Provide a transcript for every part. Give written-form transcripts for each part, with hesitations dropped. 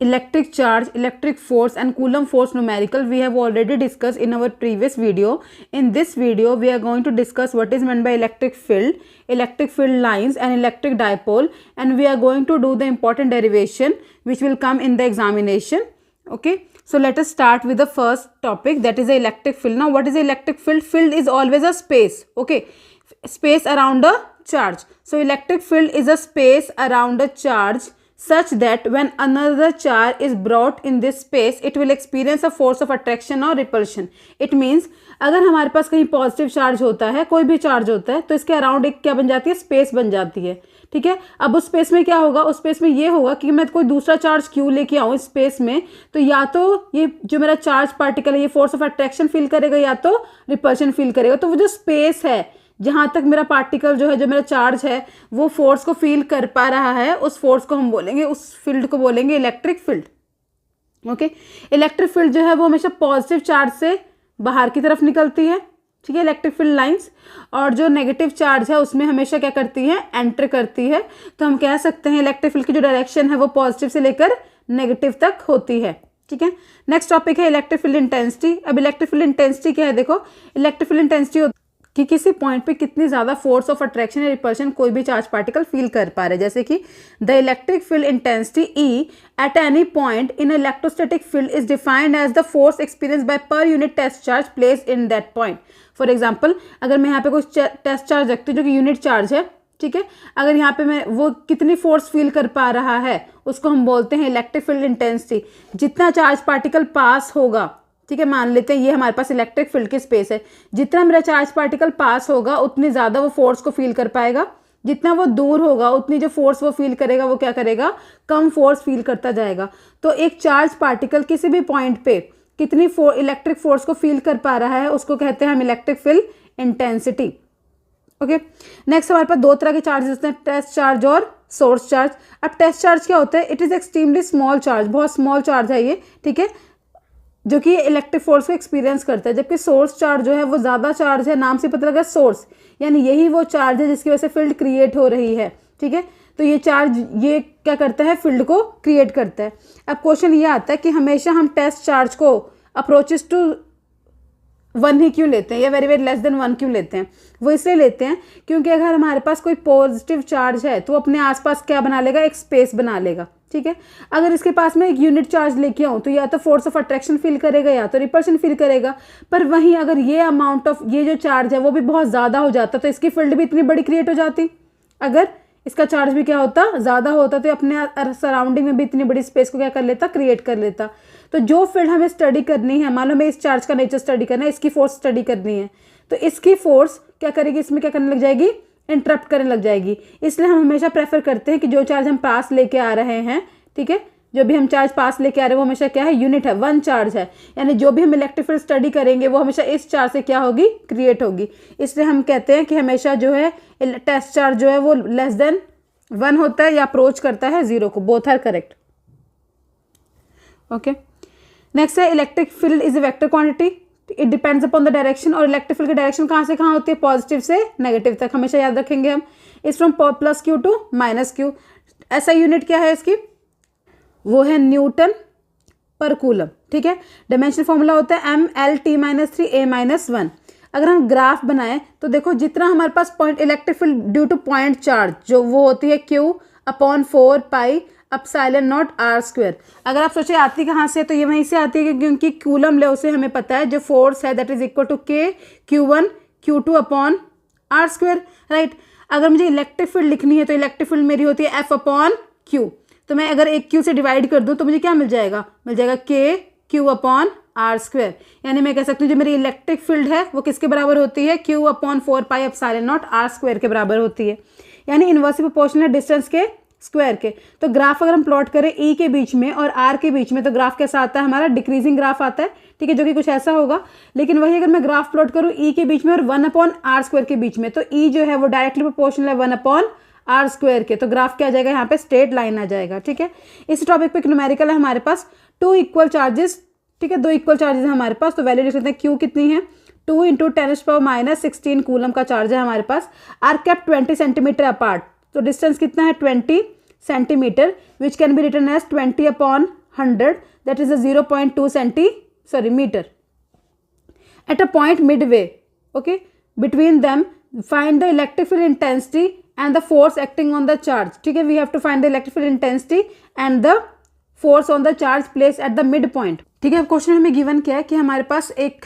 electric charge, electric force and Coulomb force numerical we have already discussed in our previous video. In this video we are going to discuss what is meant by electric field lines and electric dipole, and we are going to do the important derivation which will come in the examination. Okay, so let us start with the first topic, that is the electric field. Now what is the electric field? Field is always a space, okay, space around a charge. So electric field is a space around a charge such that when another charge is brought in this space it will experience a force of attraction or repulsion. It means अगर हमारे पास कहीं positive charge होता है, कोई भी charge होता है, तो इसके अराउंड एक क्या बन जाती है, स्पेस बन जाती है. ठीक है, अब उस स्पेस में क्या होगा, उस स्पेस में ये होगा कि मैं कोई दूसरा चार्ज क्यों लेके आऊँ इस स्पेस में, तो या तो ये जो मेरा चार्ज पार्टिकल है ये फोर्स ऑफ अट्रैक्शन फील करेगा या तो रिपल्शन फील करेगा. तो वो जो स्पेस है जहाँ तक मेरा पार्टिकल जो है, जो मेरा चार्ज है वो फोर्स को फील कर पा रहा है, उस फोर्स को हम बोलेंगे, उस फील्ड को बोलेंगे electric field. Okay, electric field जो है वो हमेशा पॉजिटिव चार्ज से बाहर की तरफ निकलती है. ठीक है, इलेक्ट्रिक फील्ड लाइंस, और जो नेगेटिव चार्ज है उसमें हमेशा क्या करती है, एंटर करती है. तो हम कह सकते हैं इलेक्ट्रिक फील्ड की जो डायरेक्शन है वो पॉजिटिव से लेकर नेगेटिव तक होती है. ठीक है, नेक्स्ट टॉपिक है इलेक्ट्रिक फील्ड इंटेंसिटी. अब इलेक्ट्रिक फील्ड इंटेंसिटी क्या है, देखो इलेक्ट्रिक फील्ड इंटेंसिटी कि किसी पॉइंट पे कितनी ज़्यादा फोर्स ऑफ अट्रैक्शन या रिपल्शन कोई भी चार्ज पार्टिकल फील कर पा रहे हैं. जैसे कि the electric field intensity E at any point in electrostatic field is defined as the force experience by per unit test charge placed in that point. For example, अगर मैं यहाँ पे कोई टेस्ट चार्ज रखती हूँ जो कि यूनिट चार्ज है, ठीक है, अगर यहाँ पे मैं वो कितनी फोर्स फील कर पा रहा है उसको हम बोलते हैं इलेक्ट्रिक फील्ड इंटेंसिटी. जितना चार्ज पार्टिकल पास होगा, ठीक है, मान लेते हैं ये हमारे पास इलेक्ट्रिक फील्ड की स्पेस है, जितना मेरा चार्ज पार्टिकल पास होगा उतनी ज़्यादा वो फोर्स को फील कर पाएगा. जितना वो दूर होगा उतनी जो फोर्स वो फील करेगा वो क्या करेगा, कम फोर्स फील करता जाएगा. तो एक चार्ज पार्टिकल किसी भी पॉइंट पे कितनी इलेक्ट्रिक फोर्स को फील कर पा रहा है उसको कहते हैं हम electric field intensity. Okay, next हमारे पास दो तरह के चार्जेस होते हैं, टेस्ट चार्ज और सोर्स चार्ज. अब टेस्ट चार्ज क्या होता है, it is extremely small charge, बहुत स्मॉल चार्ज है ये, ठीक है, जो कि इलेक्ट्रिक फोर्स को एक्सपीरियंस करता है. जबकि सोर्स चार्ज जो है वो ज़्यादा चार्ज है, नाम से पता लगा सोर्स, यानी यही वो चार्ज है जिसकी वजह से फील्ड क्रिएट हो रही है. ठीक है, तो ये चार्ज ये क्या करता है, फील्ड को क्रिएट करता है. अब क्वेश्चन ये आता है कि हमेशा हम टेस्ट चार्ज को अप्रोचेस टू 1 ही क्यों लेते हैं या वेरी वेरी लेस देन 1 क्यों लेते हैं. वो इसलिए लेते हैं क्योंकि अगर हमारे पास कोई पॉजिटिव चार्ज है तो अपने आसपास क्या बना लेगा, एक स्पेस बना लेगा. ठीक है, अगर इसके पास में एक यूनिट चार्ज लेके आऊँ तो या तो फोर्स ऑफ अट्रैक्शन फील करेगा या तो रिपल्शन फील करेगा. पर वहीं अगर ये अमाउंट ऑफ ये जो चार्ज है वो भी बहुत ज़्यादा हो जाता तो इसकी फील्ड भी इतनी बड़ी क्रिएट हो जाती. अगर इसका चार्ज भी क्या होता, ज़्यादा होता, तो अपने सराउंडिंग में भी इतनी बड़ी स्पेस को क्या कर लेता, क्रिएट कर लेता. तो जो फील्ड हमें स्टडी करनी है, मान लो हमें इस चार्ज का नेचर स्टडी करना है, इसकी फोर्स स्टडी करनी है, तो इसकी फोर्स क्या करेगी, इसमें क्या करने लग जाएगी, इंटरप्ट करने लग जाएगी. इसलिए हम हमेशा प्रेफर करते हैं कि जो चार्ज हम पास लेके आ रहे हैं, ठीक है, जो भी हम चार्ज पास लेके आ रहे हैं वो हमेशा क्या है, यूनिट है, 1 चार्ज है. यानी जो भी हम इलेक्ट्रिक फील्ड स्टडी करेंगे वो हमेशा इस चार्ज से क्या होगी, क्रिएट होगी. इसलिए हम कहते हैं कि हमेशा जो है टेस्ट चार्ज जो है वो लेस देन 1 होता है या अप्रोच करता है 0 को. Both are correct. Okay, next है electric field is a vector quantity, it depends upon the direction. और इलेक्ट्रिक फील्ड की डायरेक्शन कहाँ से कहाँ होती है, पॉजिटिव से नेगेटिव तक, हमेशा याद रखेंगे हम. Is from plus q to minus q. ऐसा यूनिट क्या है इसकी, वो है न्यूटन पर कूलम. ठीक है, डायमेंशन फॉर्मूला होता है MLT-3A-1. अगर हम ग्राफ बनाएं तो देखो जितना हमारे पास point electric field due to point charge जो वो होती है Q/4πε0r². अगर आप सोचे आती कहाँ से, तो ये वहीं से आती है क्योंकि कूलम लॉ से हमें पता है जो फोर्स है that is equal to K/Q1/Q2/r². Right, अगर मुझे इलेक्ट्रिक फील्ड लिखनी है तो इलेक्ट्रिक फील्ड मेरी होती है F/Q. तो मैं अगर एक Q से डिवाइड कर दूं तो मुझे क्या मिल जाएगा, KQ/r². यानी मैं कह सकती हूँ जो मेरी इलेक्ट्रिक फील्ड है वो किसके बराबर होती है, Q/4πε0r² के बराबर होती है. यानी इनवर्सली प्रोपोर्शनल है डिस्टेंस के स्क्वायर के. तो ग्राफ अगर हम प्लॉट करें E के बीच में और R के बीच में तो ग्राफ कैसा आता है हमारा, डिक्रीजिंग ग्राफ आता है. ठीक है, जो कि कुछ ऐसा होगा. लेकिन वही अगर मैं ग्राफ प्लॉट करूँ E के बीच में और 1/r² के बीच में, तो E जो है वो डायरेक्टली प्रोपोर्शनल है 1/r² के. तो ग्राफ क्या आ जाएगा, यहाँ पे स्ट्रेट लाइन आ जाएगा. ठीक है, इस टॉपिक पे न्यूमेरिकल है हमारे पास 2 इक्वल चार्जेस. ठीक है, 2 इक्वल चार्जेस है हमारे पास. तो वैल्यू लिख सकते हैं, Q कितनी है, 2 × 10⁻⁻16 कूलम का चार्ज है हमारे पास. Are kept 20 centimetre apart. तो डिस्टेंस कितना है, 20 centimetre, which can be written as 20/100 100, that is a 0.2 meter. At a point midway, okay, between them, find the electric field intensity and the force acting on the charge. ठीक है, we have to find the electric field intensity and the force on the charge placed at the midpoint. ठीक है, अब question हमें given क्या है कि हमारे पास एक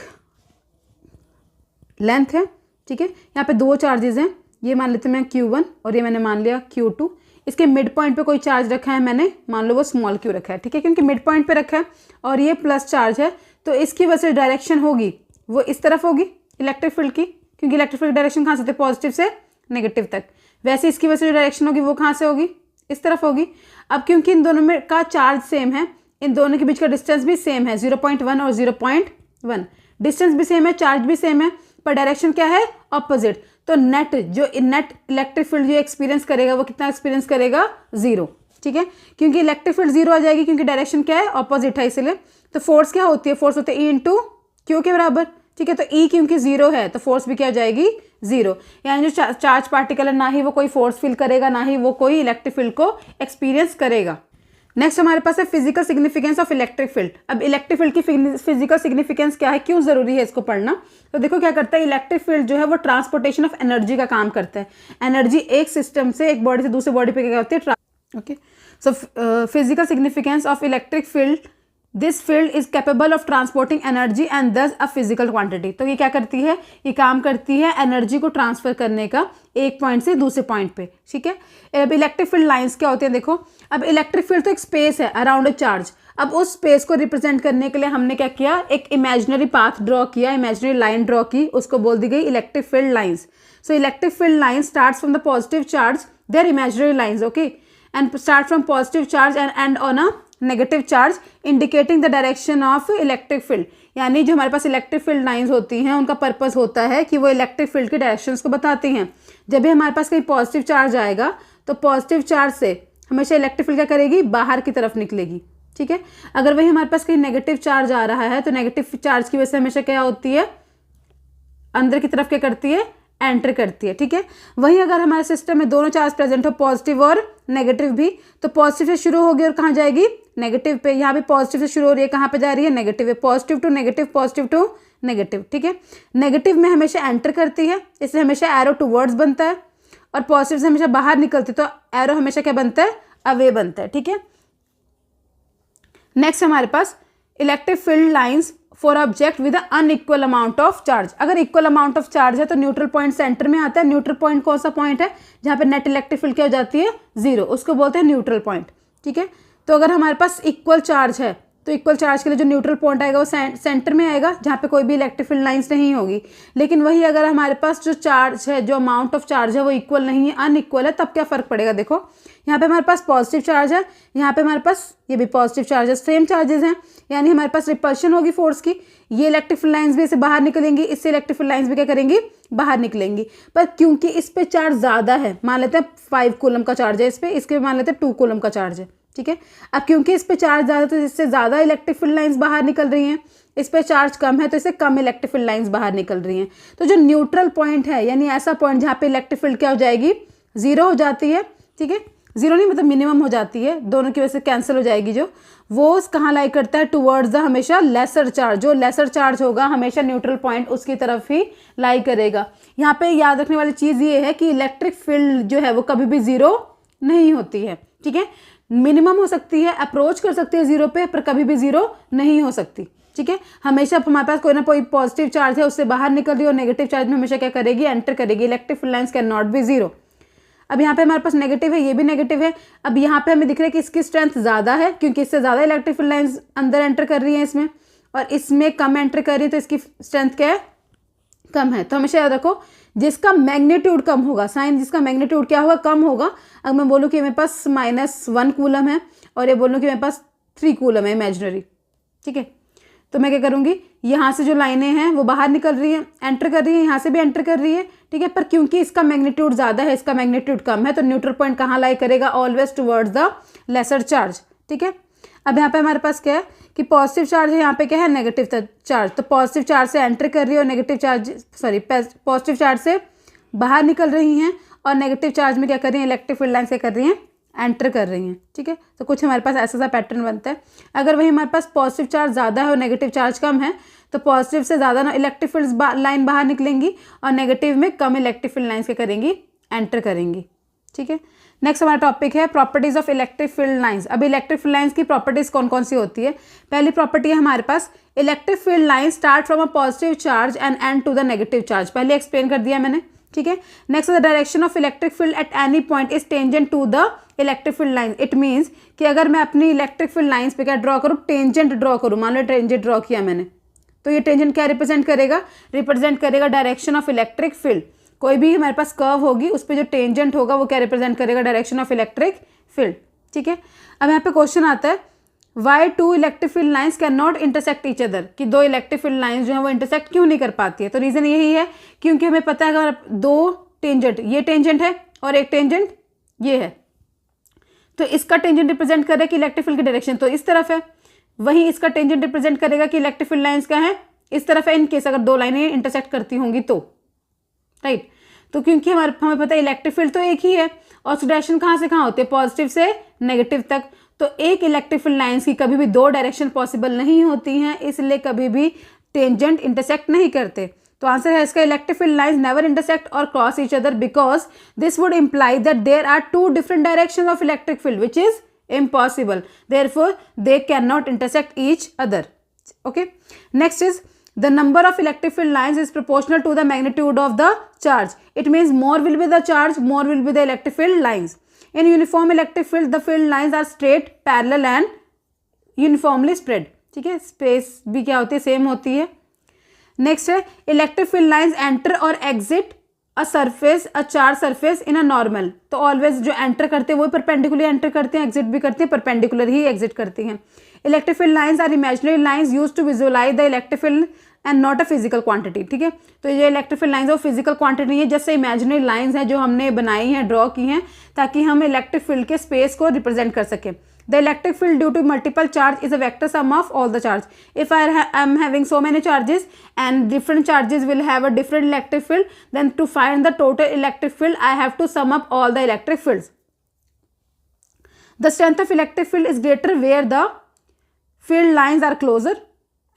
लेंथ है, ठीक है, यहाँ पे दो चार्जेस हैं, ये मान लेते हैं मैं Q1 और ये मैंने मान लिया Q2. इसके मिड पॉइंट पे कोई चार्ज रखा है मैंने, मान लो वो स्मॉल q रखा है, ठीक है, क्योंकि मिड पॉइंट पे रखा है और ये प्लस चार्ज है, तो इसकी वजह से डायरेक्शन होगी वो इस तरफ होगी इलेक्ट्रिक फील्ड की, क्योंकि इलेक्ट्रिक फील्ड डायरेक्शन कहाँ से थे, पॉजिटिव से नेगेटिव तक. वैसे इसकी वजह से जो डायरेक्शन होगी वो कहाँ से होगी, इस तरफ होगी. अब क्योंकि इन दोनों में का चार्ज सेम है, इन दोनों के बीच का डिस्टेंस भी सेम है, 0.1 और 0.1. डिस्टेंस भी सेम है, चार्ज भी सेम है, पर डायरेक्शन क्या है, ऑपोजिट. तो नेट इलेक्ट्रिक फील्ड जो एक्सपीरियंस करेगा वो कितना एक्सपीरियंस करेगा, 0. ठीक है, क्योंकि इलेक्ट्रिक फील्ड 0 आ जाएगी, क्योंकि डायरेक्शन क्या है, ऑपोजिट है, इसलिए. तो फोर्स क्या होती है, फोर्स होती है E इंटू क्यू के बराबर. ठीक है, तो E क्योंकि 0 है तो फोर्स भी क्या हो जाएगी, 0. यानी जो चार्ज पार्टिकल है ना ही वो कोई फोर्स फील करेगा, ना ही वो कोई इलेक्ट्रिक फील्ड को एक्सपीरियंस करेगा. नेक्स्ट हमारे पास है physical significance of electric field. अब इलेक्ट्रिक फील्ड की फिजिकल सिग्निफिकेंस क्या है, क्यों जरूरी है इसको पढ़ना, तो देखो क्या करता है, इलेक्ट्रिक फील्ड जो है वो ट्रांसपोर्टेशन ऑफ एनर्जी का काम करता है. एनर्जी एक सिस्टम से एक बॉडी से दूसरे बॉडी पे क्या होती है, okay. So physical significance of electric field, this field is capable of transporting energy and दस अ फिजिकल क्वांटिटी. तो ये क्या करती है, ये काम करती है एनर्जी को ट्रांसफर करने का एक पॉइंट से दूसरे पॉइंट पे. ठीक है, अब इलेक्ट्रिक फील्ड लाइंस क्या होती है, देखो. अब इलेक्ट्रिक फील्ड तो एक स्पेस है अराउंड अ चार्ज. अब उस स्पेस को रिप्रेजेंट करने के लिए हमने क्या किया, एक इमेजिनरी पाथ ड्रॉ किया, इमेजिनरी लाइन ड्रॉ की, उसको बोल दी गई electric field lines. So electric field line starts from the positive charge, they are imaginary lines, okay, and start from positive charge and end on a negative charge indicating the direction of electric field. यानी जो हमारे पास electric field lines होती हैं उनका purpose होता है कि वो इलेक्ट्रिक फील्ड के डायरेक्शंस को बताती हैं. जब भी हमारे पास कहीं पॉजिटिव चार्ज आएगा तो पॉजिटिव चार्ज से हमेशा इलेक्ट्रिक फील्ड क्या करेगी, बाहर की तरफ निकलेगी. ठीक है, अगर वही हमारे पास कहीं नेगेटिव चार्ज आ रहा है तो नेगेटिव चार्ज की वजह से हमेशा क्या होती है, अंदर की तरफ क्या करती है, एंटर करती है. ठीक है, वही अगर हमारे सिस्टम में दोनों चार्ज प्रेजेंट हो, पॉजिटिव और नेगेटिव भी, तो पॉजिटिव से शुरू होगी और कहाँ जाएगी, नेगेटिव पे. यहाँ पे पॉजिटिव से शुरू हो रही है, कहाँ पे जा रही है, नेगेटिव है. Positive to negative, positive to negative. ठीक है, नेगेटिव में हमेशा एंटर करती है, इससे हमेशा एरो टूवर्ड्स बनता है, और पॉजिटिव से हमेशा बाहर निकलती है, तो एरो हमेशा क्या बनता है, अवे बनता है. ठीक है, नेक्स्ट हमारे पास electric field lines for object with unequal amount of charge. अगर इक्वल अमाउंट ऑफ चार्ज है तो न्यूट्रल पॉइंट सेंटर में आता है. न्यूट्रल पॉइंट कौन सा पॉइंट है, जहाँ पे नेट इलेक्ट्रिक फील्ड क्या हो जाती है, 0, उसको बोलते हैं न्यूट्रल पॉइंट. ठीक है, तो अगर हमारे पास इक्वल चार्ज है तो इक्वल चार्ज के लिए जो न्यूट्रल पॉइंट आएगा वो सेंटर में आएगा, जहाँ पे कोई भी इलेक्ट्रिक फील्ड लाइंस नहीं होगी. लेकिन वही अगर हमारे पास जो चार्ज है, जो अमाउंट ऑफ चार्ज है वो इक्वल नहीं है, अनइक्वल है, तब क्या फर्क पड़ेगा. देखो यहाँ पे हमारे पास पॉजिटिव चार्ज है, यहाँ पे हमारे पास ये भी पॉजिटिव चार्ज है, सेम चार्जेस हैं, यानी हमारे पास रिपल्शन होगी फोर्स की. ये इलेक्ट्रिक फील्ड लाइंस भी इससे बाहर निकलेंगी, इससे इलेक्ट्रिक फील्ड लाइंस भी क्या करेंगी, बाहर निकलेंगी. पर क्योंकि इस पे चार्ज ज़्यादा है, मान लेते हैं 5 कूलम का चार्ज है इस पे, इसके मान लेते हैं 2 कूलम का चार्ज है. ठीक है, अब क्योंकि इस पे चार्ज ज़्यादा तो इससे ज़्यादा इलेक्ट्रिक फील्ड लाइंस बाहर निकल रही हैं, इस पे चार्ज कम है तो इससे कम इलेक्ट्रिक फील्ड लाइंस बाहर निकल रही हैं. तो जो न्यूट्रल पॉइंट है, यानी ऐसा पॉइंट जहाँ पे इलेक्ट्रिक फील्ड क्या हो जाएगी, 0 हो जाती है. ठीक है, 0 नहीं मतलब मिनिमम हो जाती है, दोनों की वजह से कैंसिल हो जाएगी, जो वो कहाँ लाई करता है, टुवर्ड्स द हमेशा लेसर चार्ज. जो लेसर चार्ज होगा हमेशा न्यूट्रल पॉइंट उसकी तरफ ही लाई करेगा. यहाँ पे याद रखने वाली चीज़ ये है कि इलेक्ट्रिक फील्ड जो है वो कभी भी 0 नहीं होती है. ठीक है, मिनिमम हो सकती है, अप्रोच कर सकती है 0 पे, पर कभी भी 0 नहीं हो सकती. ठीक है, हमेशा हमारे पास कोई ना कोई पॉजिटिव चार्ज है उससे बाहर निकल रही है, और नेगेटिव चार्ज में हमेशा क्या करेगी, एंटर करेगी. Electric field lines can not be 0. अब यहाँ पे हमारे पास नेगेटिव है, ये भी नेगेटिव है. अब यहाँ पे हमें दिख रहा है कि इसकी स्ट्रेंथ ज़्यादा है, क्योंकि इससे ज़्यादा इलेक्ट्रिक फील्ड लाइंस अंदर एंटर कर रही है इसमें, और इसमें कम एंटर कर रही है, तो इसकी स्ट्रेंथ क्या है, कम है. तो हमेशा याद रखो, जिसका मैग्नीट्यूड कम होगा, साइन जिसका मैग्नीट्यूड क्या होगा, कम होगा. अगर मैं बोलूँ कि मेरे पास -1 कूलम है और ये बोलूँ कि मेरे पास 3 कूलम है इमेजिनरी. ठीक है, तो मैं क्या करूँगी, यहाँ से जो लाइनें हैं वो बाहर निकल रही हैं, एंटर कर रही है, यहाँ से भी एंटर कर रही है. ठीक है, पर क्योंकि इसका मैग्नीट्यूड ज़्यादा है, इसका मैग्नीट्यूड कम है, तो न्यूट्रल पॉइंट कहाँ लाई करेगा, always towards the lesser charge. ठीक है, अब यहाँ पे हमारे पास क्या है कि पॉजिटिव चार्ज है, यहाँ पे क्या है, नेगेटिव चार्ज. तो पॉजिटिव चार्ज से एंटर कर रही है और नेगेटिव चार्ज पॉजिटिव चार्ज से बाहर निकल रही हैं, और नेगेटिव चार्ज में क्या कर रही हैं, इलेक्ट्रिक फील्ड लाइंस क्या कर रही हैं, एंटर कर रही हैं, ठीक है। तो कुछ हमारे पास ऐसा सा पैटर्न बनता है। अगर वही हमारे पास पॉजिटिव चार्ज ज़्यादा है और नेगेटिव चार्ज कम है तो पॉजिटिव से ज़्यादा इलेक्ट्रिक फील्ड लाइन बाहर निकलेंगी और नेगेटिव में कम इलेक्ट्रिक फील्ड लाइन्स क्या करेंगी, एंटर करेंगी, ठीक है। नेक्स्ट हमारा टॉपिक है properties of electric field lines. अब इलेक्ट्रिक फील्ड लाइंस की प्रॉपर्टीज कौन कौन सी होती है। पहली प्रॉपर्टी है हमारे पास electric field line start from a positive charge and end to the negative charge, पहले एक्सप्लेन कर दिया मैंने, ठीक है। Next the direction of electric field at any point is tangent to the electric field line. It means कि अगर मैं अपनी इलेक्ट्रिक फील्ड लाइंस पे क्या ड्रॉ करूँ, टेंजेंट ड्रॉ करूँ, मान लो टेंजेंट ड्रॉ किया मैंने, तो ये टेंजेंट क्या रिप्रेजेंट करेगा, रिप्रेजेंट करेगा डायरेक्शन ऑफ इलेक्ट्रिक फील्ड। कोई भी हमारे पास कर्व होगी उस पर जो टेंजेंट होगा वो क्या रिप्रेजेंट करेगा, डायरेक्शन ऑफ इलेक्ट्रिक फील्ड, ठीक है। अब यहाँ पे क्वेश्चन आता है why two electric field lines can not intersect each other, कि दो इलेक्ट्रिक फील्ड लाइन्स जो है वो इंटरसेक्ट क्यों नहीं कर पाती है। तो रीजन यही है क्योंकि हमें पता है अगर दो टेंजेंट, ये टेंजेंट है और एक टेंजेंट ये है, तो इसका टेंजेंट रिप्रेजेंट करेगा कि इलेक्ट्रिक फील्ड की डायरेक्शन तो इस तरफ है, वहीं इसका टेंजेंट रिप्रेजेंट करेगा कि इलेक्ट्रिक फील्ड लाइन्स का है इस तरफ है, इन केस अगर दो लाइनें इंटरसेक्ट करती होंगी तो, राइट। तो क्योंकि हमें पता है इलेक्ट्रिक फील्ड तो एक ही है और उसकी डायरेक्शन कहाँ से कहाँ होती है, पॉजिटिव से नेगेटिव तक, तो एक इलेक्ट्रिक फील्ड लाइन्स की कभी भी दो डायरेक्शन पॉसिबल नहीं होती हैं, इसलिए कभी भी टेंजेंट इंटरसेक्ट नहीं करते। तो आंसर है इसका electric field lines never intersect और cross each other because this would imply that there are two different directions of electric field which is impossible, therefore they cannot intersect each other. Okay, next is the number of electric field lines is proportional to the magnitude of the charge. It means more will be the charge, more will be the electric field lines. In uniform electric field the field lines are straight, parallel and uniformly spread. ठीक है, space भी क्या होती है, same होती है। Next है electric field lines enter और exit a surface, a charge surface in a normal. तो ऑलवेज जो एंटर करते हैं वो परपेंडिकुलर एंटर करते हैं, एग्जिट भी करते हैं परपेंडिकुलर ही एग्जिट करती हैं। Electric field lines are imaginary lines used to visualise the electric field and not a physical quantity. ठीक है, तो ये इलेक्ट्रिक फील्ड लाइंस वो फिजिकल क्वांटिटी नहीं है, जैसे इमेजिनरी लाइंस हैं जो हमने बनाई हैं, ड्रॉ की हैं, ताकि हम इलेक्ट्रिक फील्ड के स्पेस को रिप्रेजेंट कर सकें। The electric field due to multiple charge is a vector sum of all the charge. If I am having so many charges and different charges will have a different electric field, then to find the total electric field, I have to sum up all the electric fields. The strength of electric field is greater where the field lines are closer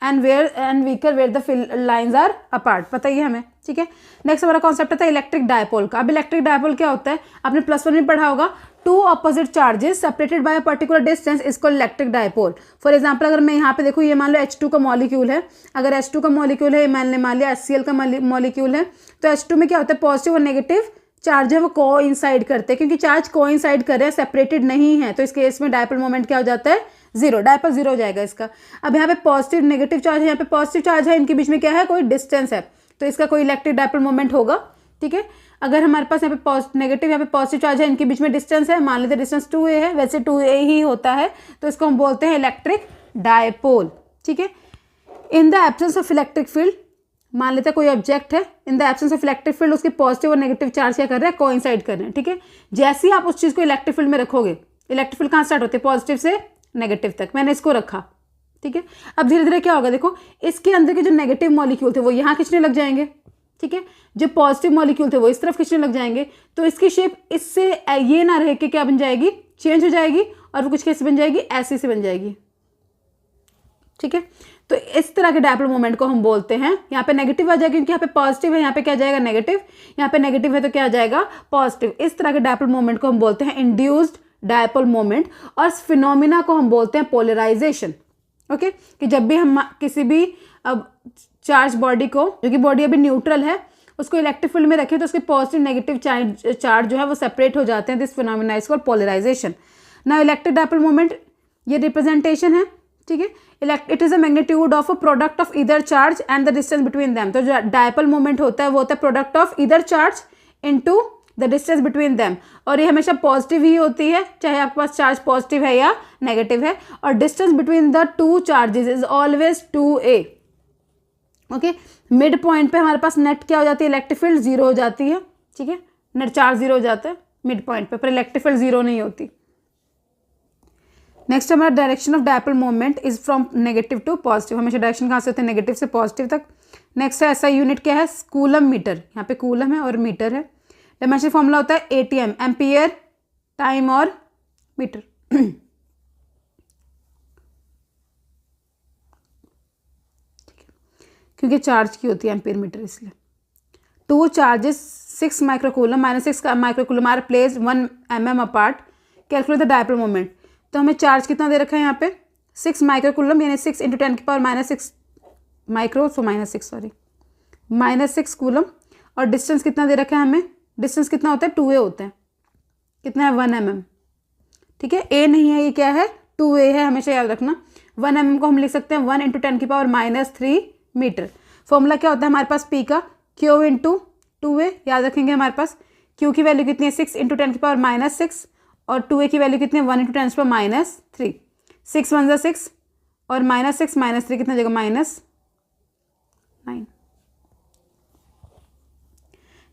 and weaker where the field lines are apart. पता ही है हमें, ठीक है। Next हमारा concept है electric dipole का। अब electric dipole क्या होता है, आपने +1 में पढ़ा होगा, two opposite charges separated by a particular distance is called electric dipole. For example अगर मैं यहाँ पे देखूँ, ये मान लो H2 का मॉलिक्यूल है, अगर H2 का मॉलिक्यूल है, मान लिया HCl का मॉलिक्यूल है, तो H2 में क्या होता है, पॉजिटिव और नेगेटिव चार्ज है वो कोइंसाइड करते हैं, क्योंकि चार्ज कोइंसाइड कर रहे हैं, सेपरेटेड नहीं है, तो इस केस में डायपोल मोमेंट क्या हो जाता है, जीरो, डायपोल जीरो हो जाएगा इसका। अब यहाँ पे पॉजिटिव नेगेटिव चार्ज है, यहाँ पे पॉजिटिव चार्ज है, इनके बीच में क्या है, कोई डिस्टेंस है, तो इसका कोई इलेक्ट्रिक डायपोल मोमेंट होगा। ठीक है, अगर हमारे पास यहाँ पे नेगेटिव, यहाँ पे पॉजिटिव चार्ज है, इनके बीच में डिस्टेंस है, मान लेते डिस्टेंस 2a है, वैसे 2a ही होता है, तो इसको हम बोलते हैं इलेक्ट्रिक डायपोल। ठीक है, in the absence of electric field, मान लेते हैं कोई ऑब्जेक्ट है, in the absence of electric field उसके पॉजिटिव और नेगेटिव चार्ज क्या कर रहे हैं, कोइंसाइड कर रहे हैं। ठीक है, जैसे ही आप उस चीज को इलेक्ट्रिक फील्ड में रखोगे, इलेक्ट्रिक फील्ड कहाँ स्टार्ट होते हैं, पॉजिटिव से नेगेटिव तक, मैंने इसको रखा। ठीक है, अब धीरे धीरे क्या होगा, देखो इसके अंदर के जो नेगेटिव मॉलिक्यूल थे वो यहाँ खींचने लग जाएंगे। ठीक है, जो पॉजिटिव मॉलिक्यूल थे वो इस तरफ खींचने लग जाएंगे, तो इसकी शेप इससे ये ना रहे कि क्या बन जाएगी, चेंज हो जाएगी, और वो कुछ कैसे बन जाएगी, ऐसे से बन जाएगी। ठीक है, तो इस तरह के डायपोल मोमेंट को हम बोलते हैं, यहाँ पे नेगेटिव आ जाएगा क्योंकि यहाँ पे पॉजिटिव है, यहाँ पे क्या जाएगा नेगेटिव, यहाँ पे नेगेटिव है तो क्या आ जाएगा पॉजिटिव। इस तरह के डायपोल मोमेंट को हम बोलते हैं इंड्यूस्ड डायपोल मोमेंट, और फिनोमिना को हम बोलते हैं पोलराइजेशन। ओके, कि जब भी हम किसी भी अब चार्ज बॉडी को, जो कि बॉडी अभी न्यूट्रल है, उसको इलेक्ट्रिक फील्ड में रखें तो उसके पॉजिटिव नेगेटिव चार्ज जो है वो सेपरेट हो जाते हैं। This phenomena is called polarisation. Now electric dipole moment, ये रिप्रेजेंटेशन है। ठीक है, it is a magnitude of a product of either charge and the distance between them. तो जो डायपोल मोमेंट होता है वो होता है product of either charge into the distance between them, और ये हमेशा पॉजिटिव ही होती है, चाहे आपके पास चार्ज पॉजिटिव है या नेगेटिव है, और distance between the two charges is always 2a। Okay, mid point पे हमारे पास नेट क्या हो जाती है, इलेक्ट्रिक फील्ड जीरो हो जाती है। ठीक है, नेट चार्ज जीरो हो जाता है मिड पॉइंट पे, पर इलेक्ट्रिक फील्ड जीरो नहीं होती। नेक्स्ट हमारा direction of dipole moment is from negative to positive, हमेशा डायरेक्शन कहाँ से होते हैं, नेगेटिव से पॉजिटिव तक। नेक्स्ट है ऐसा यूनिट क्या है, कूलम मीटर, यहाँ पे कूलम है और मीटर है। डायमेंशन फॉर्मूला होता है ATM, एम्पियर टाइम और मीटर। क्योंकि चार्ज की होती है एम्पीयर मीटर, इसलिए। 2 charges 6 microcoulomb -6 microcoulomb are place 1 mm apart, calculate the dipole moment. तो हमें चार्ज कितना दे रखा है यहाँ पे 6 माइक्रोकूलम, यानी 6 × 10⁻⁻6 माइक्रो, सो -6 सॉरी -6 कूलम। और डिस्टेंस कितना दे रखा है हमें, डिस्टेंस कितना होता है 2a होता है, कितना है 1 mm, ठीक है। a नहीं है, ये क्या है 2a है, हमेशा याद रखना। 1 mm को हम लिख सकते हैं 1 × 10⁻³ मीटर। फॉर्मूला क्या होता है हमारे पास p का, q × 2a, याद रखेंगे हमारे पास q की वैल्यू कितनी है 6 × 10⁻⁻6 और 2a की वैल्यू कितनी है 1 × 10⁻3। 6 1 ज़ा 6 और -6 -3 कितना जगह -9।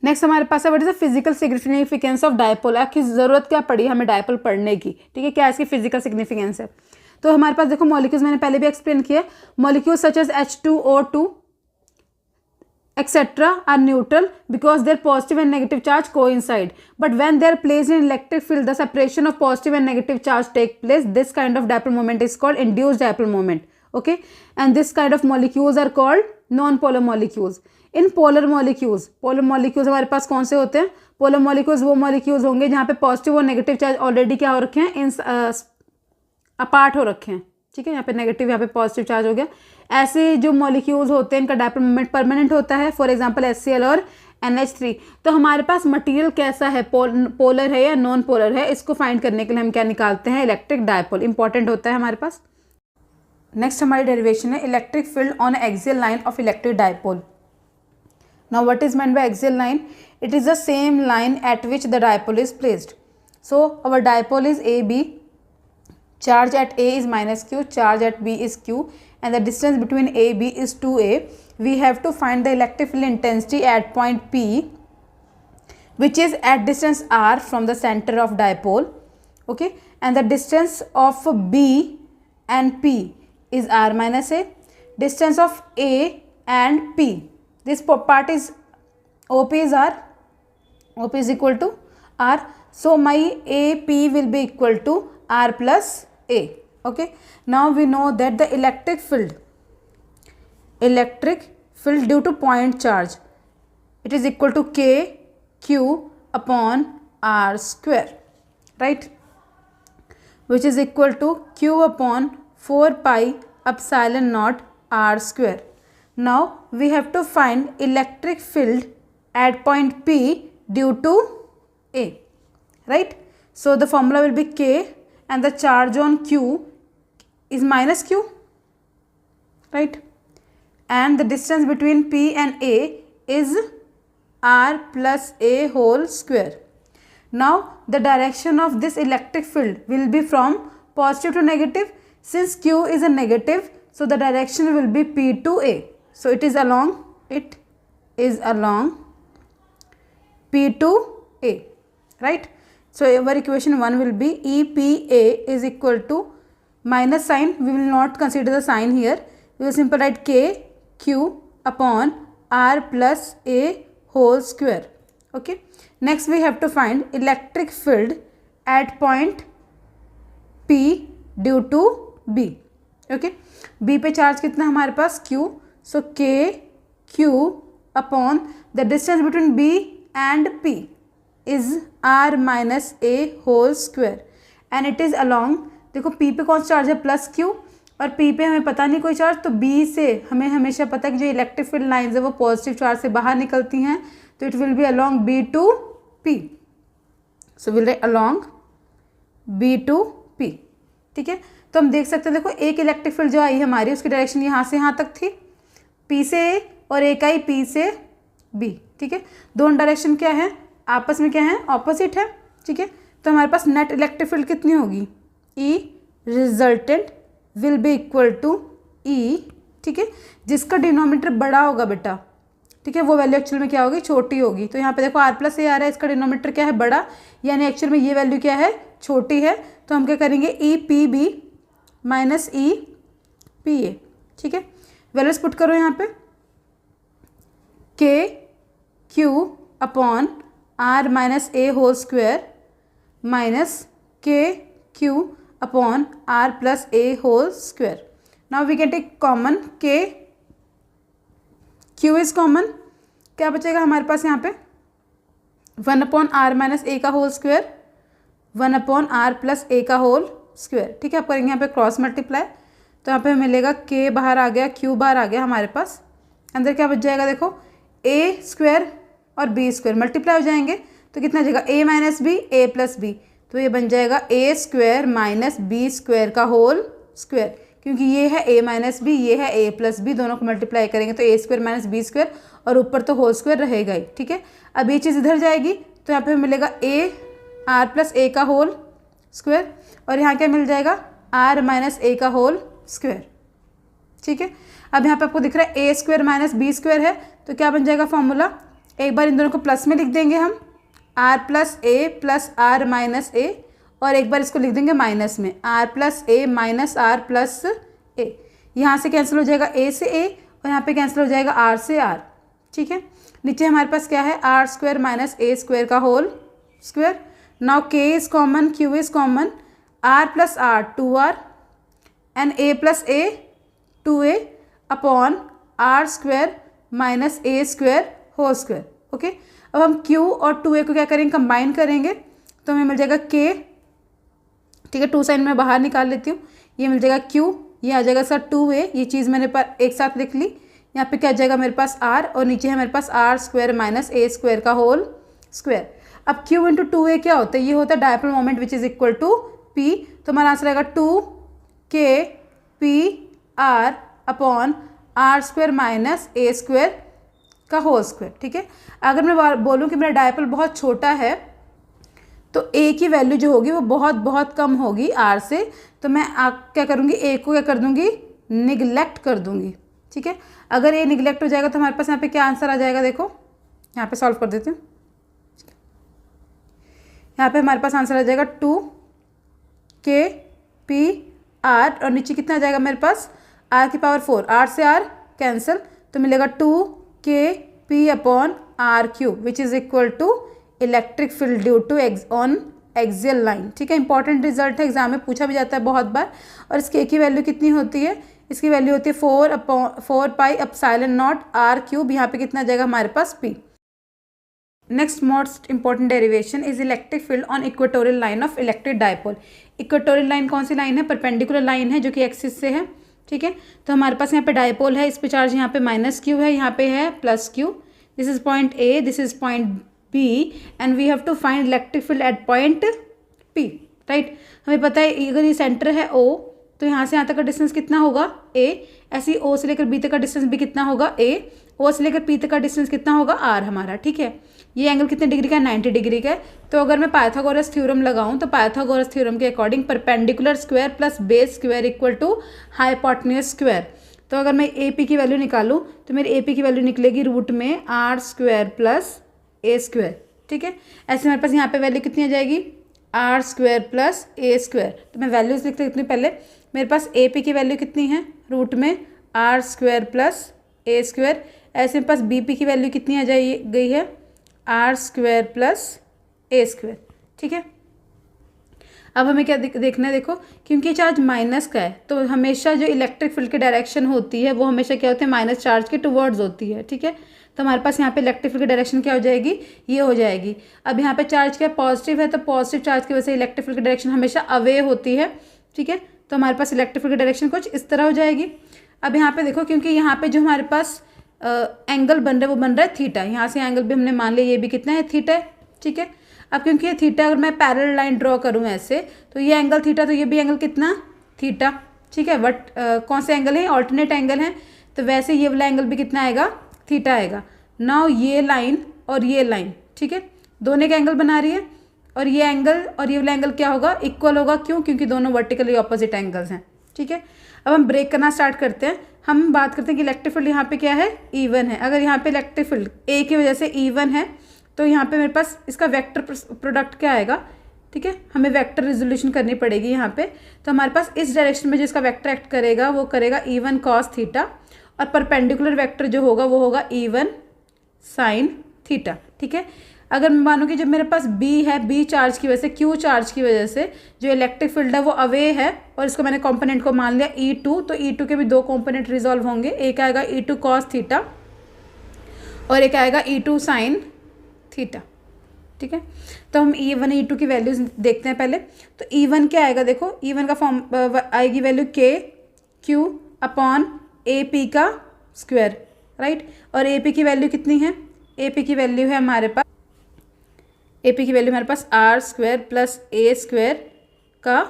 नेक्स्ट हमारे पास है what is the physical significance of dipole. आपकी ज़रूरत क्या पड़ी हमें डायपोल पढ़ने की, ठीक है, क्या इसकी फिजिकल सिग्निफिकेंस है। तो हमारे पास देखो मॉलिक्यूल्स मैंने पहले भी एक्सप्लेन किया, molecules such as H2O2 etc. are neutral because their positive and negative charge coincide, but when they are placed in electric field the separation of positive and negative charge take place. This kind of dipole moment is called induced dipole moment, okay, and this kind of molecules are called non-polar molecules. In polar molecules हमारे पास कौन से होते हैं, polar molecules वो molecules होंगे जहाँ पे positive और नेगेटिव चार्ज ऑलरेडी क्या हो रखे हैं, इन अपार्ट हो रखे हैं, ठीक है, यहाँ पे नेगेटिव यहाँ पे पॉजिटिव चार्ज हो गया। ऐसे जो मॉलिक्यूल्स होते हैं इनका डायपोल मोमेंट परमानेंट होता है, फॉर एग्जांपल HCl और NH3। तो हमारे पास मटेरियल कैसा है, पोलर है या नॉन पोलर है, इसको फाइंड करने के लिए हम क्या निकालते हैं, इलेक्ट्रिक डायपोल, इंपॉर्टेंट होता है हमारे पास। नेक्स्ट हमारी डेरिवेशन है electric field on axial line of electric dipole. Now what is meant by axial line, it is the same line at which the dipole is placed. So our dipole is AB, charge at A is -q, charge at B is q, and the distance between A B is 2a. We have to find the electric field intensity at point P, which is at distance r from the center of dipole, okay, and the distance of B and P is r minus a. Distance of A and P, this part is OP is r, OP is equal to r, so my AP will be equal to r plus a, okay. Now we know that the electric field due to point charge, it is equal to k q upon r square, right, which is equal to q upon 4 pi epsilon naught r square. Now we have to find electric field at point P due to A, right. So the formula will be k and the charge on q is -q, right, and the distance between P and A is r plus a whole square. Now the direction of this electric field will be from positive to negative. Since q is a negative, so the direction will be P to A, so it is along P to A, right. So our equation 1 will be EPA is equal to minus sign, we will not consider the sign here, we will simply write k q upon r plus a whole square, okay. Next we have to find electric field at point P due to B, okay. B पे charge कितना हमारे पास q, so k q upon the distance between B and P is r minus a whole square and it is along, देखो P पे कौन सा charge है plus Q और P पे हमें पता नहीं कोई चार्ज, तो B से हमें हमेशा पता है कि जो इलेक्ट्रिक फील्ड लाइंस है वो पॉजिटिव चार्ज से बाहर निकलती हैं, तो it will be along B to P, so will write along B to P, ठीक है। तो हम देख सकते हैं देखो एक इलेक्ट्रिक फील्ड जो आई हमारी उसकी डायरेक्शन यहाँ से यहाँ तक थी, P से A और एक आई P से B, ठीक है। दोनों डायरेक्शन क्या है, आपस में क्या है, ऑपोजिट है, ठीक है। तो हमारे पास नेट इलेक्ट्रिक फील्ड कितनी होगी, E resultant will be equal to E, ठीक है, जिसका डिनोमिनेटर बड़ा होगा बेटा, ठीक है, वो वैल्यू एक्चुअल में क्या होगी, छोटी होगी। तो यहाँ पे देखो r प्लस ए आ रहा है, इसका डिनोमिनेटर क्या है, बड़ा, यानी एक्चुअल में ये वैल्यू क्या है, छोटी है। तो हम क्या करेंगे, EPB माइनस EPA, ठीक है। वैल्यूज पुट करो यहाँ पे, k q upon r minus a whole square minus k Q upon R plus A whole square. Now we can take common K. Q is common. क्या बचेगा हमारे पास यहाँ पे 1 अपॉन आर माइनस ए का whole square 1 upon r plus a का whole square. ठीक है, आप करेंगे यहाँ पे क्रॉस मल्टीप्लाई तो यहाँ पे हमें मिलेगा K बाहर आ गया, Q बाहर आ गया. हमारे पास अंदर क्या बच जाएगा, देखो ए स्क्वायर और बी स्क्वायर मल्टीप्लाई हो जाएंगे तो कितना हो जाएगा ए माइनस बी ए प्लस बी. तो ये बन जाएगा ए स्क्वायर माइनस बी स्क्वायर का होल स्क्वायर, क्योंकि ये है ए माइनस बी, ये है ए प्लस बी, दोनों को मल्टीप्लाई करेंगे तो ए स्क्वायर माइनस बी स्क्वायर और ऊपर तो होल स्क्वायर रहेगा ही. ठीक है, अब ये चीज़ इधर जाएगी तो यहाँ पे मिलेगा ए आर प्लस ए का होल स्क्वायर और यहाँ क्या मिल जाएगा आर माइनस ए का होल स्क्वायर. ठीक है, अब यहाँ पे आपको दिख रहा है ए स्क्वायर माइनस बी स्क्वायर है तो क्या बन जाएगा फॉर्मूला, एक बार इन दोनों को प्लस में लिख देंगे हम r plus a plus r minus a और एक बार इसको लिख देंगे माइनस में r plus a minus r plus a. यहाँ से कैंसिल हो जाएगा ए से ए और यहाँ पे कैंसिल हो जाएगा आर से आर. ठीक है, नीचे हमारे पास क्या है r square minus a square का whole square. Now k is common, q is common, r plus r 2r and a plus a 2a upon r square minus a square whole square. Okay, अब हम q और 2a को क्या करेंगे combine करेंगे तो हमें मिल जाएगा k. ठीक है, 2 साइन में बाहर निकाल लेती हूँ, ये मिल जाएगा q, ये आ जाएगा सर 2a, ये चीज़ मैंने पर एक साथ लिख ली. यहाँ पे क्या आ जाएगा मेरे पास r और नीचे है मेरे पास r square minus a square का होल स्क्वायर. अब q इंटू 2a क्या होता है, ये होता है dipole moment which is equal to p. तो हमारा आंसर आएगा 2k p r upon r square minus a square का होल स्क्वायर. ठीक है, अगर मैं बोलूँ कि मेरा डायपोल बहुत छोटा है तो a की वैल्यू जो होगी वो बहुत बहुत कम होगी r से, तो मैं क्या करूँगी a को क्या कर दूँगी निगलेक्ट कर दूँगी. ठीक है, अगर a निगलेक्ट हो जाएगा तो हमारे पास यहाँ पे क्या आंसर आ जाएगा, देखो यहाँ पे सॉल्व कर देती हूँ. यहाँ पे हमारे पास आंसर आ जाएगा 2k p r और नीचे कितना आ जाएगा मेरे पास r की पावर 4, r से r कैंसिल तो मिलेगा 2k p upon r cube which is equal to electric field due to on axial line. ठीक है, इंपॉर्टेंट रिजल्ट है, एग्जाम में पूछा भी जाता है बहुत बार. और इस k की वैल्यू कितनी होती है, इसकी वैल्यू होती है 4 pi epsilon not r cube. यहाँ पे कितना आ जाएगा हमारे पास p. Next most important derivation is electric field on equatorial line of electric dipole. Equatorial line कौन सी लाइन है, परपेंडिकुलर लाइन है जो कि एक्सिस से है. ठीक है, तो हमारे पास यहाँ पे डायपोल है, इस पे चार्ज यहाँ पे माइनस क्यू है, यहाँ पे है plus q. This is point A, this is point B and we have to find electric field at point P. Right, हमें पता है अगर ये सेंटर है ओ तो यहाँ से यहाँ तक का डिस्टेंस कितना होगा a, ऐसे ओ से लेकर बी तक का डिस्टेंस भी कितना होगा a, ओ से लेकर पी तक का डिस्टेंस कितना होगा r हमारा. ठीक है, ये एंगल कितने डिग्री का है 90 डिग्री का है. तो अगर मैं पाइथागोरस थ्योरम लगाऊं तो पाइथागोरस थ्योरम के according perpendicular square plus base square equal to hypotenuse square. तो अगर मैं ए पी की वैल्यू निकालूं तो मेरी ए पी की वैल्यू निकलेगी रूट में r square plus a square. ठीक है, ऐसे मेरे पास यहाँ पे वैल्यू कितनी आ जाएगी r square plus a square. तो मैं वैल्यूज लिख लेती हूँ पहले. मेरे पास ए पी की वैल्यू कितनी है रूट में r square plus a square. ऐसे मेरे पास बी पी की वैल्यू कितनी आ गई है r square plus a square. ठीक है, अब हमें क्या देखना है, देखो क्योंकि चार्ज माइनस का है तो हमेशा जो इलेक्ट्रिक फील्ड की डायरेक्शन होती है वो हमेशा क्या होती है माइनस चार्ज के टुवर्ड्स होती है. ठीक है, तो हमारे पास यहाँ पे इलेक्ट्रिक फील्ड की डायरेक्शन क्या हो जाएगी, ये हो जाएगी. अब यहाँ पे चार्ज क्या पॉजिटिव है तो पॉजिटिव चार्ज की वजह से इलेक्ट्रिक फील्ड की डायरेक्शन हमेशा अवे होती है. ठीक है, तो हमारे पास इलेक्ट्रिक फील्ड की डायरेक्शन कुछ इस तरह हो जाएगी. अब यहाँ पे देखो क्योंकि यहाँ पे जो हमारे पास एंगल बन रहा है वो बन रहा है थीटा. यहाँ से एंगल भी हमने मान लिया ये भी कितना है थीटा है. ठीक है, अब क्योंकि ये थीटा अगर मैं पैरेलल लाइन ड्रॉ करूँ ऐसे तो ये एंगल थीटा तो ये भी एंगल कितना थीटा. ठीक है, बट कौन से एंगल है ऑल्टरनेट एंगल है तो वैसे ये वाला एंगल भी कितना आएगा थीटा आएगा. नाउ ये लाइन और ये लाइन ठीक है दोनों का एंगल बना रही है और ये एंगल और ये वाला एंगल क्या होगा इक्वल होगा. क्यों, क्योंकि दोनों वर्टिकली ऑपोजिट एंगल्स हैं. ठीक है, अब हम ब्रेक करना स्टार्ट करते हैं. हम बात करते हैं कि इलेक्ट्रिक फील्ड यहाँ पे क्या है इवन है. अगर यहाँ पे इलेक्ट्रिक फील्ड ए की वजह से इवन है तो यहाँ पे मेरे पास इसका वेक्टर प्रोडक्ट क्या आएगा. ठीक है, हमें वेक्टर रिजोल्यूशन करनी पड़ेगी यहाँ पे. तो हमारे पास इस डायरेक्शन में जो इसका वेक्टर एक्ट करेगा वो करेगा इवन कॉस थीटा और परपेंडिकुलर वेक्टर जो होगा वो होगा इवन साइन थीटा. ठीक है, अगर मैं मानूँ कि जब मेरे पास बी है, बी चार्ज की वजह से, क्यू चार्ज की वजह से जो इलेक्ट्रिक फील्ड है वो अवे है, और इसको मैंने कंपोनेंट को मान लिया E2, तो E2 के भी दो कंपोनेंट रिजॉल्व होंगे, एक आएगा E2 कॉस थीटा और एक आएगा E2 साइन थीटा। ठीक है, तो हम E1 E2 की वैल्यूज देखते हैं पहले। तो E1 क्या आएगा, देखो E1 का फॉर्म आएगी value K Q upon AP का स्क्वायर, राइट। और AP की वैल्यू कितनी है, AP की वैल्यू है हमारे पास, AP की वैल्यू हमारे पास r square plus a square का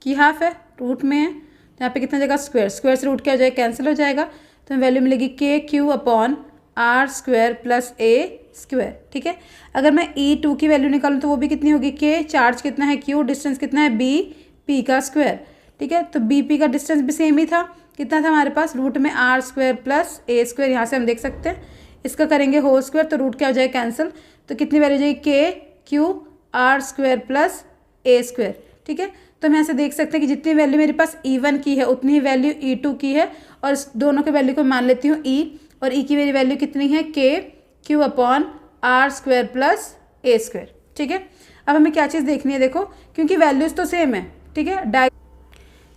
की हाफ है, रूट में है, तो यहाँ पे कितना जाएगा स्क्वायर, स्क्वायर से रूट क्या हो जाएगा, कैंसिल हो जाएगा, तो हमें वैल्यू मिलेगी KQ upon r square plus a square. ठीक है, अगर मैं E2 की वैल्यू निकालूँ तो वो भी कितनी होगी, K चार्ज कितना है, Q डिस्टेंस कितना है, B P का स्क्वायर। ठीक है, तो BP का डिस्टेंस भी सेम ही था, कितना था हमारे पास, रूट में r square plus a square, यहाँ से हम देख सकते हैं, इसका करेंगे होल स्क्वायर तो रूट क्या हो जाएगा, कैंसिल, तो कितनी वैल्यू हो जाएगी, KQ r square plus a square. ठीक है, तो हम यहाँ से देख सकते हैं कि जितनी वैल्यू मेरे पास E1 की है उतनी ही वैल्यू E2 की है, और इस दोनों के वैल्यू को मान लेती हूँ E, और E की मेरी वैल्यू कितनी है, KQ upon r square plus a square. ठीक है, अब हमें क्या चीज़ देखनी है, देखो क्योंकि वैल्यूज़ तो सेम है। ठीक है,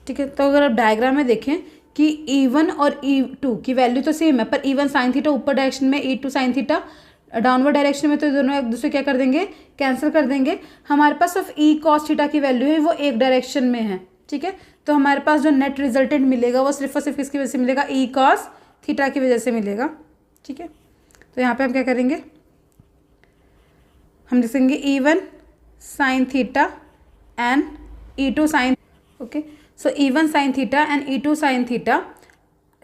ठीक है, तो अगर आप डायग्राम में देखें कि E1 और E2 की वैल्यू तो सेम है, पर E1 साइन थीटा ऊपर डायरेक्शन में, E2 sine theta downward direction में, तो दोनों एक दूसरे क्या कर देंगे, कैंसिल कर देंगे। हमारे पास सिर्फ E कॉस थीटा की वैल्यू है, वो एक डायरेक्शन में है। ठीक है, तो हमारे पास जो नेट रिजल्टेंट मिलेगा वो सिर्फ और सिर्फ किसकी वजह से मिलेगा, E कॉस थीटा की वजह से मिलेगा। ठीक है, तो यहाँ पे हम क्या करेंगे, हम लिखेंगे E1 sine theta and E2 sine, okay, so E1 sin theta and E2 sin theta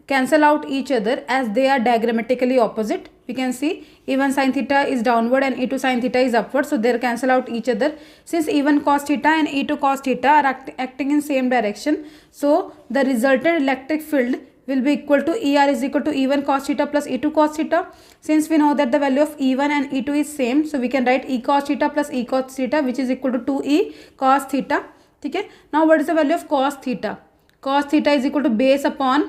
cancel out each other as they are diagrammatically opposite. We can see E1 sin theta is downward and E2 sin theta is upward, so they cancel out each other. Since E1 cos theta and E2 cos theta are acting in same direction, so the resultant electric field will be equal to ER is equal to E1 cos theta plus E2 cos theta. Since we know that the value of E1 and E2 is same, so we can write E cos theta plus E cos theta, which is equal to 2E cos theta. ठीक है, now what is the value of cos theta, cos theta is equal to base upon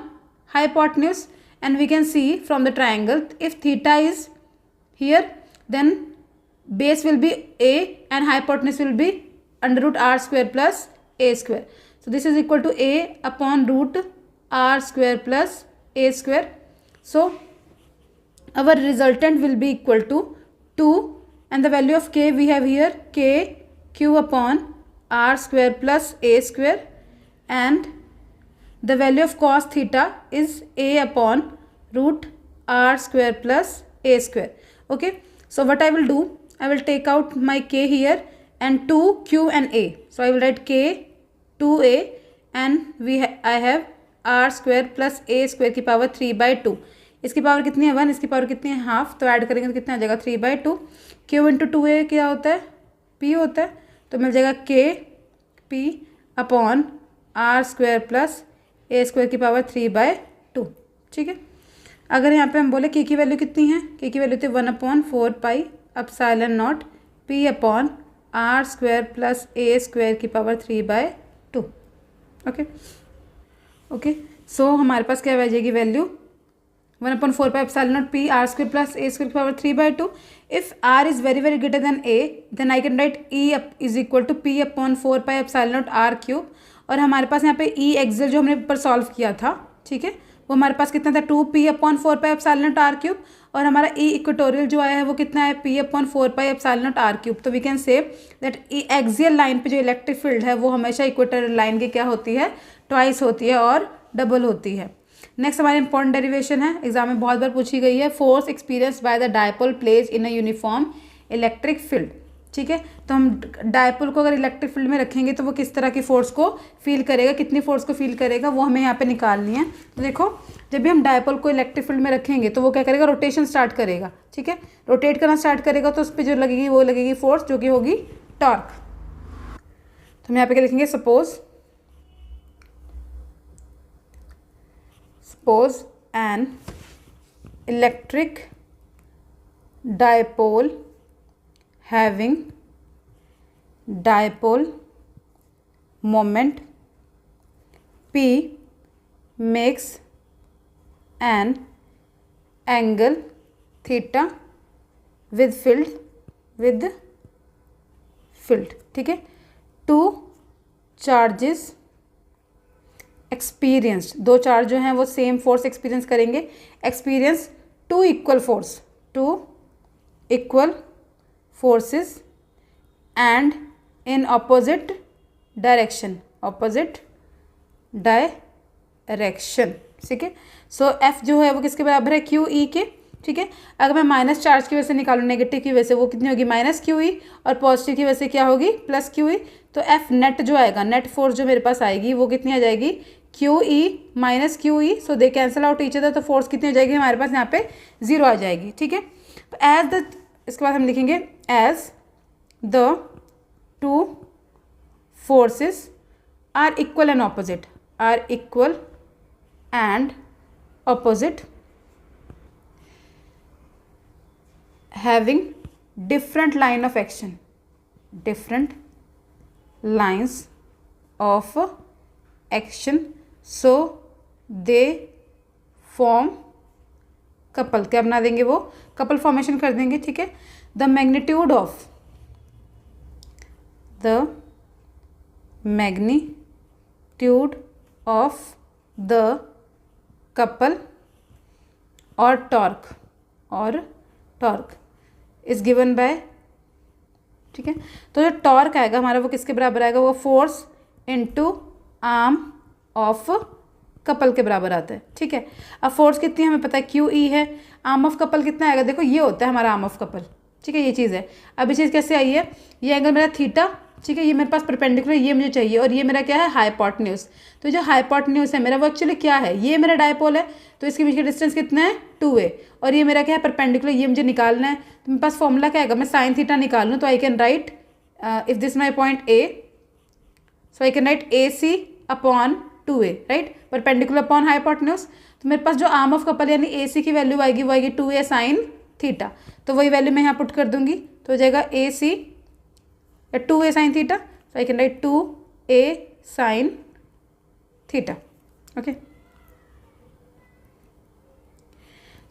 hypotenuse, and we can see from the triangle if theta is here then base will be a and hypotenuse will be under root r square plus a square, so this is equal to a upon root r square plus a square, so our resultant will be equal to 2, and the value of k we have here, k q upon r square plus a square, and the value of cos theta is a upon root r square plus a square. Okay, so what I will do, I will take out my k here and 2 q and a, so I will write k 2a and I have r square plus a square की power 3/2, इसकी power कितनी है 1, इसकी power कितनी है half, तो add करेंगे तो कितना आ जाएगा 3/2, q इंटू 2a क्या होता है, p होता है, तो मिल जाएगा K P upon r square plus a square की पावर 3/2। ठीक है, अगर यहाँ पे हम बोले के की वैल्यू कितनी है, के की वैल्यू थी 1/4 pi epsilon naught p upon r square plus a square की पावर 3/2। ओके ओके, सो हमारे पास क्या आ जाएगी value 1/4 pi epsilon naught p r square plus a square की power 3/2। If r is very very greater than a, then I can write E is equal to p upon 4 pi epsilon not r cube, और हमारे पास यहाँ पे ई Excel जो हमने ऊपर solve किया था, ठीक है, वो हमारे पास कितना था 2p upon 4 pi epsilon not r cube, और हमारा ई इक्वेटोरियल जो आया है वो कितना है p अपॉन 4 pi epsilon not r cube. तो we can say that E axial line पे जो इलेक्ट्रिक फील्ड है वो हमेशा इक्वेटोरियल लाइन की क्या होती है, ट्वाइस होती है और डबल होती है। नेक्स्ट हमारी इंपॉर्टेंट डेरिवेशन है, एग्जाम में बहुत बार पूछी गई है, force experience by the dipole place in a uniform electric field. ठीक है, तो हम डायपोल को अगर इलेक्ट्रिक फील्ड में रखेंगे तो वो किस तरह की फोर्स को फील करेगा, कितनी फोर्स को फील करेगा, वो हमें यहाँ पे निकालनी है। तो देखो जब भी हम डायपोल को इलेक्ट्रिक फील्ड में रखेंगे तो वो क्या करेगा, रोटेशन स्टार्ट करेगा। ठीक है, रोटेट करना स्टार्ट करेगा तो उस पर जो लगेगी वो लगेगी फोर्स, जो कि होगी टॉर्क। तो हम यहाँ पे क्या लिखेंगे, suppose an electric dipole having dipole moment P makes an angle theta with field with field, ठीक है। टू चार्जेस एक्सपीरियंस्ड, दो चार्ज जो हैं वो सेम फोर्स एक्सपीरियंस करेंगे, experience two equal force, two equal forces and in opposite direction, opposite direction, ठीक है। सो F जो है वो किसके बराबर है, क्यू ई के, ठीक है। अगर मैं माइनस चार्ज की वजह से निकालूँ, नेगेटिव की वजह से, वो कितनी होगी माइनस क्यू ई, और पॉजिटिव की वजह से क्या होगी प्लस क्यू ई। तो एफ नेट जो आएगा, नेट फोर्स जो मेरे पास आएगी वो कितनी आ जाएगी, q E minus q E, so they cancel out each other, तो फोर्स कितनी हो जाएगी हमारे पास यहाँ पे 0 आ जाएगी, ठीक है। तो एज द, इसके बाद हम लिखेंगे as the two forces are equal and opposite, are equal and opposite, having different line of action, different lines of action, so they form couple, क्या बना देंगे वो कपल फॉर्मेशन कर देंगे, ठीक है। The magnitude of, the magnitude of the couple और torque, और टॉर्क इज गिवन बाय, ठीक है। तो जो टॉर्क आएगा हमारा वो किसके बराबर आएगा, वो force into arm of couple के बराबर आता है, ठीक है। अब फोर्स कितनी हमें पता है, क्यू ई है, आर्म ऑफ कपल कितना आएगा, देखो ये होता है हमारा आर्म ऑफ कपल, ठीक है, ये चीज़ है। अब ये चीज़ कैसे आई है, ये एंगल मेरा थीटा, ठीक है, ये मेरे पास परपेंडिकुलर, ये मुझे चाहिए, और ये मेरा क्या है हाइपोटेन्यूज। तो जो हाइपोटेन्यूज है मेरा वो एक्चुअली क्या है, ये मेरा डायपोल है, तो इसके बीच का डिस्टेंस कितना है 2a, और ये मेरा क्या है परपेंडिकुलर, ये मुझे निकालना है। तो मेरे पास फॉर्मूला क्या आएगा, मैं साइन थीटा निकाल लूँ तो I can write if this my point A, so I can write A C upon 2a, right, perpendicular upon hypotenuse. तो मेरे पास जो आर्म ऑफ कपल यानी ए सी की वैल्यू आएगी वो आएगी 2a साइन थीटा, तो वही वैल्यू मैं यहाँ पुट कर दूंगी, तो हो जाएगा A C 2a sine theta, so I can write 2a sine theta, okay.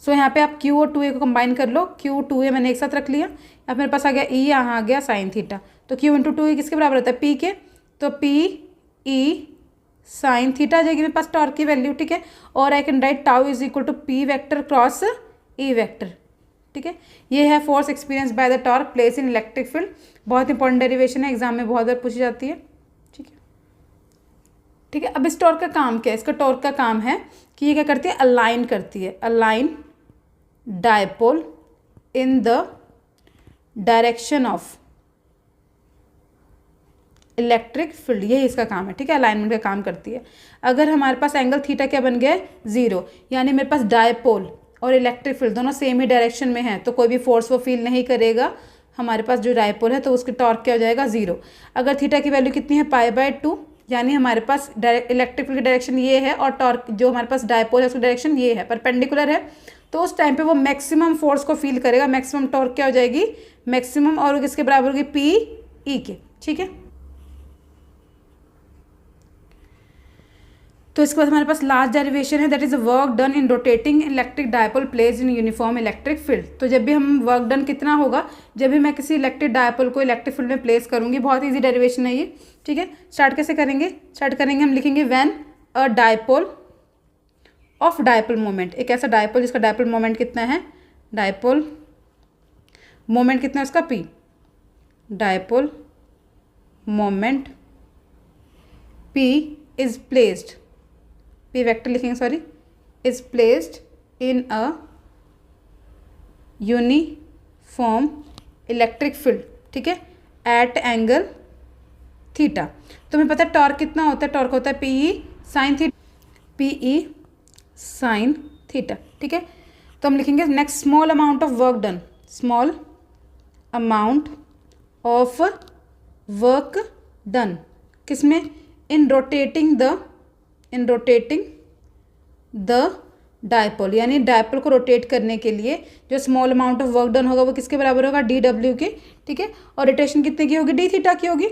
So यहाँ पे आप q और 2a को कंबाइन कर लो, q 2a मैंने एक साथ रख लिया, अब मेरे पास आ गया e, यहाँ आ गया साइन थीटा, तो q इंटू 2a किसके बराबर होता है, p के, तो p e साइन थीटा आ जाएगी मेरे पास टॉर्क की वैल्यू, ठीक है। और I can write tau is equal to p vector cross e vector, ठीक है। ये है force experience by the torque place in electric field, बहुत इंपॉर्टेंट डेरिवेशन है, एग्जाम में बहुत बार पूछी जाती है, ठीक है, ठीक है। अब इस टॉर्क का काम क्या है, इसका टॉर्क का काम है कि ये क्या करती है, अलाइन करती है, align dipole in the direction of electric field, यही इसका काम है, ठीक है, अलाइनमेंट का काम करती है। अगर हमारे पास एंगल थीटा क्या बन गया है 0, यानी मेरे पास डायपोल और इलेक्ट्रिक फील्ड दोनों सेम ही डायरेक्शन में है, तो कोई भी फोर्स वो फील नहीं करेगा हमारे पास जो डायपोल है, तो उसकी टॉर्क क्या हो जाएगा 0। अगर थीटा की वैल्यू कितनी है π/2, यानी हमारे पास इलेक्ट्रिक फील्ड की डायरेक्शन ये है और टॉर्क जो हमारे पास डायपोल है उसकी डायरेक्शन ये है, परपेंडिकुलर है, तो उस टाइम पे वो मैक्सिमम फोर्स को फील करेगा, मैक्सिमम टॉर्क क्या हो जाएगी मैक्सिमम, और वो किसके बराबर होगी पी ई के, ठीक है। तो इसके बाद हमारे पास लास्ट डेरिवेशन है, that is work done in rotating electric dipole place in uniform electric field. तो जब भी हम वर्क डन कितना होगा, जब भी मैं किसी इलेक्ट्रिक डायपोल को इलेक्ट्रिक फील्ड में प्लेस करूंगी, बहुत ईजी डेरिवेशन है ये, ठीक है। स्टार्ट कैसे करेंगे, स्टार्ट करेंगे हम लिखेंगे when a dipole of dipole moment, एक ऐसा डायपोल जिसका डायपोल मोमेंट कितना है, डायपोल मोमेंट कितना है उसका p, dipole moment p is placed, p vector लिखेंगे sorry, is placed in a uniform electric field, ठीक है, एट एंगल थीटा। तो हमें पता है टॉर्क कितना होता है, टॉर्क होता है P E sine theta, P E sine theta, ठीक है। तो हम लिखेंगे next small amount of work done, small amount of work done किसमें, इन रोटेटिंग द डायपोल, यानी डायपोल को रोटेट करने के लिए जो small amount of work done होगा वो किसके बराबर होगा, डी डब्ल्यू के, ठीक है। और रोटेशन कितने की होगी, डी थीटा की होगी,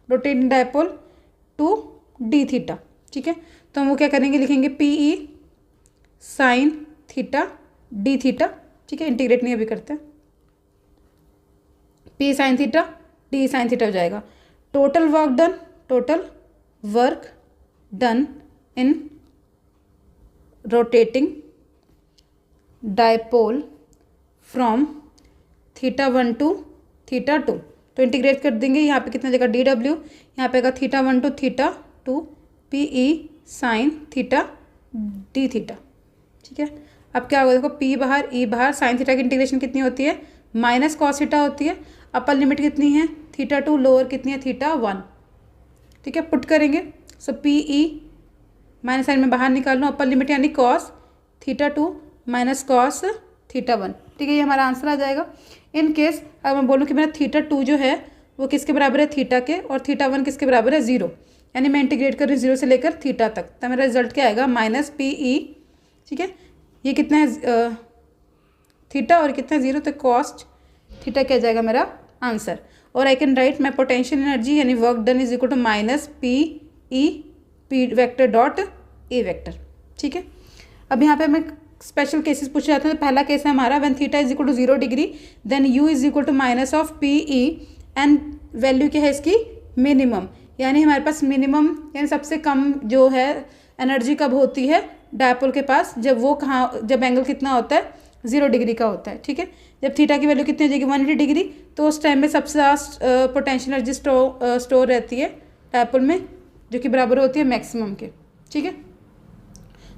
rotating dipole to d theta, ठीक है। तो हम वो क्या करेंगे, लिखेंगे p E sine theta d theta, ठीक है, इंटीग्रेट नहीं अभी करते हैं, P sin theta D sin theta हो जाएगा। Total work done in rotating dipole from θ1 to θ2, तो इंटीग्रेट कर देंगे। यहाँ पे कितना देगा DW, यहाँ पे आएगा θ1 to θ2 PE sine theta D theta. ठीक है, अब क्या होगा देखो, P बाहर E बाहर, साइन थीटा की इंटीग्रेशन कितनी होती है माइनस कॉस थीटा होती है। अपर लिमिट कितनी है θ2, लोअर कितनी है θ1। ठीक है, पुट करेंगे। सो PE माइनस साइन में बाहर निकाल लो, अपर लिमिट यानी कॉस θ2 माइनस कॉस θ1। ठीक है, ये हमारा आंसर आ जाएगा। इन केस अगर मैं बोलूँ कि मेरा θ2 जो है वो किसके बराबर है थीटा के, और θ1 किसके बराबर है 0, यानी मैं इंटीग्रेट कर रही हूँ 0 से लेकर थीटा तक, तो मेरा रिजल्ट क्या आएगा माइनस PE। ठीक है, ये कितना है थीटा और कितना है 0, तो कॉस्ट थीटा क्या जाएगा मेरा आंसर। और I can write my potential energy यानी work done is equal to minus PE P vector dot A vector. ठीक है, अब यहाँ पे मैं स्पेशल केसेस पूछ जाते हैं। पहला केस है हमारा when theta is equal to 0 degree then U is equal to minus of PE and value क्या है इसकी मिनिमम, यानी हमारे पास मिनिमम यानी सबसे कम जो है एनर्जी कब होती है डायपोल के पास, जब एंगल कितना होता है 0 डिग्री का होता है। ठीक है, जब थीटा की वैल्यू कितनी हो जाएगी 180 डिग्री, तो उस टाइम में सबसे ज़्यादा पोटेंशियल एनर्जी स्टोर रहती है डायपोल में, जो कि बराबर होती है मैक्सिमम के। ठीक है,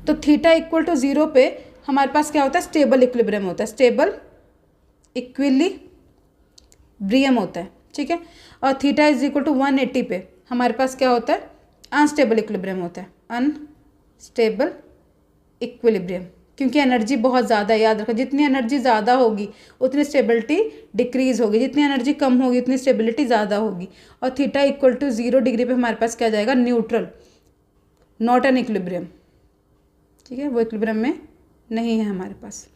तो थीटा इक्वल टू 0 पे हमारे पास क्या होता है स्टेबल इक्विलिब्रियम होता है, स्टेबल इक्विलिब्रियम होता है। ठीक है, और थीटा इज इक्वल टू 180 पे हमारे पास क्या होता है अनस्टेबल इक्विलिब्रियम होता है, अनस्टेबल इक्विलिब्रियम, क्योंकि एनर्जी बहुत ज़्यादा है। याद रखो, जितनी एनर्जी ज़्यादा होगी उतनी स्टेबिलिटी डिक्रीज होगी, जितनी एनर्जी कम होगी उतनी स्टेबिलिटी ज़्यादा होगी। और थीटा इक्वल टू 0 डिग्री पे हमारे पास क्या जाएगा न्यूट्रल, नॉट एन इक्विलिब्रियम। ठीक है, वो इक्विलिब्रियम में नहीं है हमारे पास।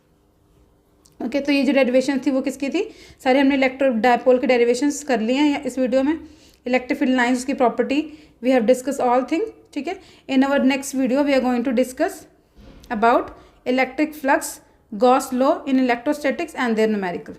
ओके, तो ये जो डेरिवेशन थी वो किसकी थी, सारे हमने इलेक्ट्रो डायपोल के डेरिवेशंस कर लिए हैं इस वीडियो में। इलेक्ट्रिक फील्ड लाइंस की property we have discuss all thing. ठीक है, in our next video we are going to discuss about electric flux, Gauss law in electrostatics and their numerical.